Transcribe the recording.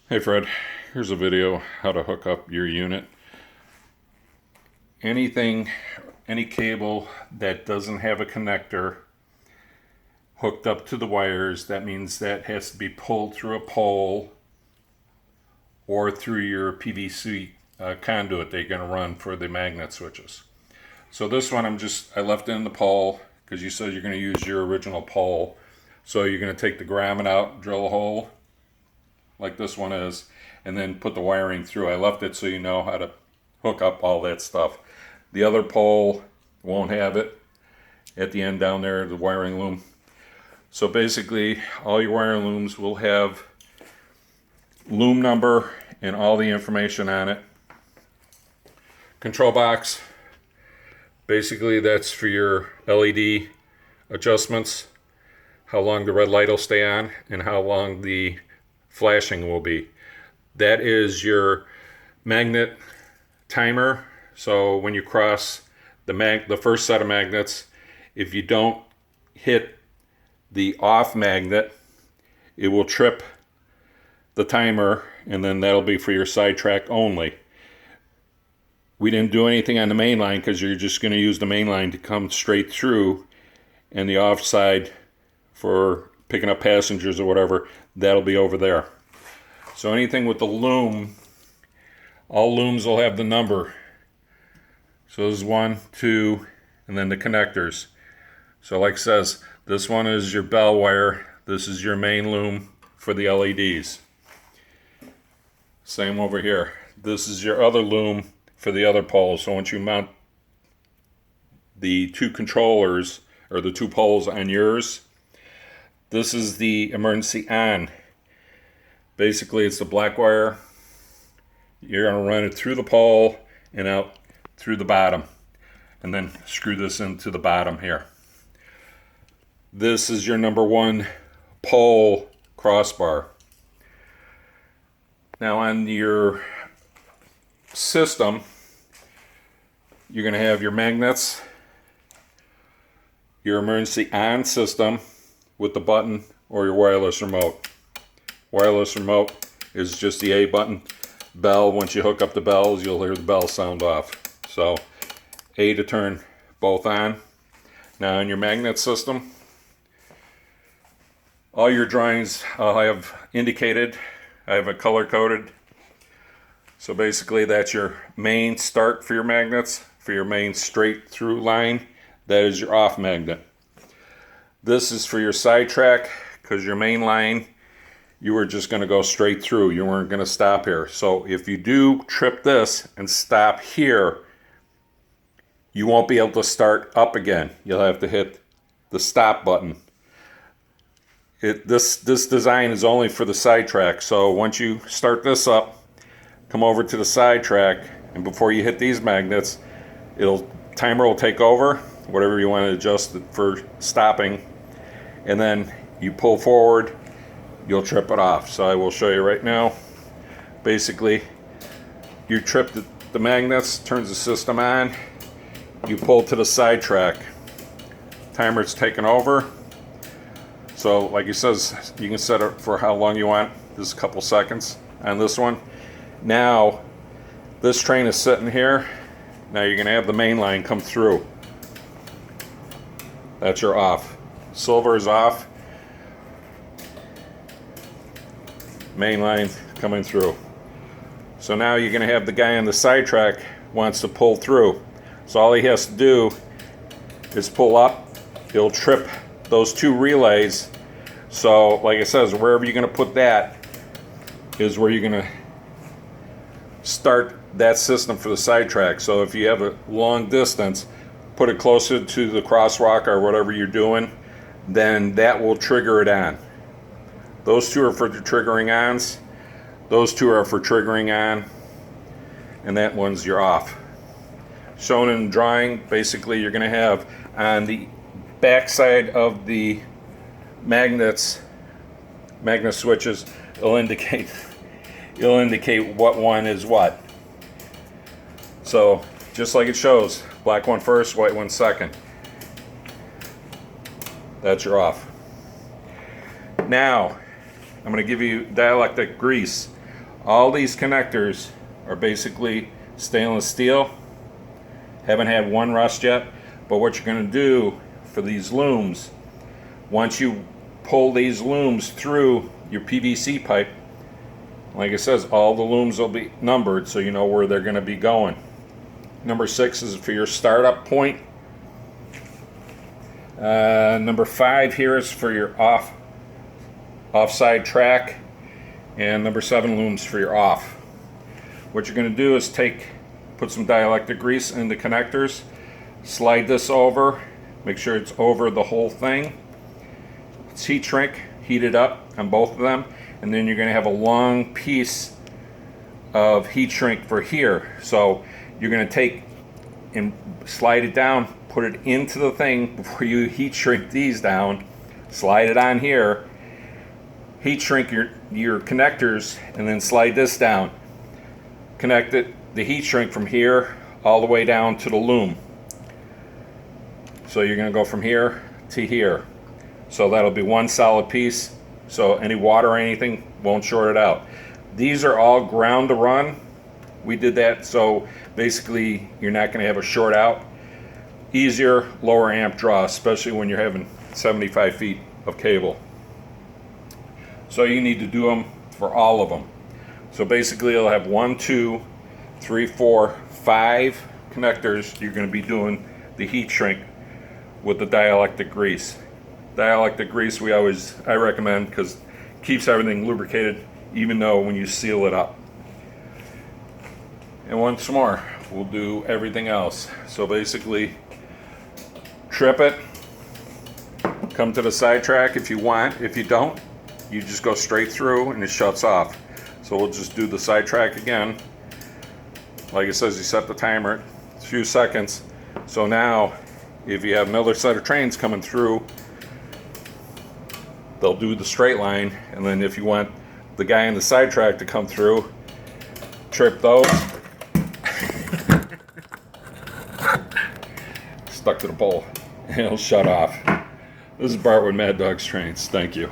Hey Fred, here's a video how to hook up your unit. Any cable that doesn't have a connector hooked up to the wires, that means that has to be pulled through a pole or through your PVC conduit that you're going to run for the magnet switches. So this one I left in the pole because you said you're going to use your original pole. So you're going to take the grommet out, drill a hole like this one is, and then put the wiring through. I left it so you know how to hook up all that stuff. The other pole won't have it at the end down there, the wiring loom. So basically all your wiring looms will have loom number and all the information on it. Control box, basically that's for your LED adjustments, how long the red light will stay on and how long the flashing will be. That is your magnet timer. So when you cross the first set of magnets, if you don't hit the off magnet, it will trip the timer, and then that'll be for your sidetrack only. We didn't do anything on the main line because you're just going to use the main line to come straight through, and the off side for picking up passengers or whatever, that'll be over there. So anything with the loom, all looms will have the number. So this is 1, 2, and then the connectors. So like it says, this one is your bell wire, this is your main loom for the LEDs. Same over here. This is your other loom for the other poles. So once you mount the two controllers or the two poles on yours, this is the emergency on. Basically it's the black wire. You're going to run it through the pole and out through the bottom, and then screw this into the bottom here. This is your number 1 pole crossbar. Now on your system, you're going to have your magnets, your emergency on system with the button, or your wireless remote. Wireless remote is just the A button. Bell, once you hook up the bells, you'll hear the bell sound off. So A to turn both on. Now in your magnet system, all your drawings I have indicated. I have it color coded. So basically that's your main start for your magnets, for your main straight through line. That is your off magnet. This is for your sidetrack, because your main line, you were just going to go straight through. You weren't going to stop here. So if you do trip this and stop here, you won't be able to start up again. You'll have to hit the stop button. This design is only for the sidetrack. So once you start this up, come over to the sidetrack, and before you hit these magnets, timer will take over, whatever you want to adjust it for stopping, and then you pull forward, you'll trip it off. So I will show you right now. Basically, you trip the magnets, turns the system on, you pull to the sidetrack, timer's taken over. So like it says, you can set it for how long you want. This is a couple seconds on this one. Now this train is sitting here. Now you're going to have the main line come through. That's your off. Silver is off. Main line coming through. So now you're going to have the guy on the sidetrack wants to pull through. So all he has to do is pull up. He'll trip those two relays. So like it says, wherever you're going to put that is where you're going to start that system for the sidetrack. So if you have a long distance, put it closer to the crosswalk or whatever you're doing, then that will trigger it on. Those two are for the triggering ons. Those two are for triggering on. And that one's your off. Shown in the drawing, basically you're going to have on the back side of the magnet switches, it'll indicate what one is what. So just like it shows, black one first, white one second. That's your off. Now I'm going to give you dielectric grease. All these connectors are basically stainless steel. Haven't had one rust yet, but what you're going to do for these looms, once you pull these looms through your PVC pipe, like it says, all the looms will be numbered so you know where they're going to be going. Number 6 is for your startup point. Number 5 here is for your offside track, and number 7 looms for your off. What you're going to do is put some dielectric grease in the connectors, slide this over, make sure it's over the whole thing. It's heat shrink, heat it up on both of them, and then you're going to have a long piece of heat shrink for here. So you're going to take and slide it down, put it into the thing before you heat shrink these down, slide it on here, heat shrink your connectors, and then slide this down. Connect the heat shrink from here all the way down to the loom. So you're going to go from here to here. So that'll be one solid piece, so any water or anything won't short it out. These are all ground to run. We did that so basically you're not going to have a short out. Easier, lower amp draw, especially when you're having 75 feet of cable. So you need to do them for all of them. So basically you'll have 1, 2, 3, 4, 5 connectors. You're going to be doing the heat shrink with the dielectric grease. Dielectric grease I recommend because it keeps everything lubricated, even though when you seal it up. And once more, we'll do everything else. So basically, trip it, come to the side track if you want. If you don't, you just go straight through and it shuts off. So we'll just do the side track again. Like it says, you set the timer a few seconds. So now, if you have another set of trains coming through, they'll do the straight line, and then if you want the guy in the side track to come through, trip those. Stuck to the pole, and it'll shut off. This is Bart with Mad Dog's Trains. Thank you.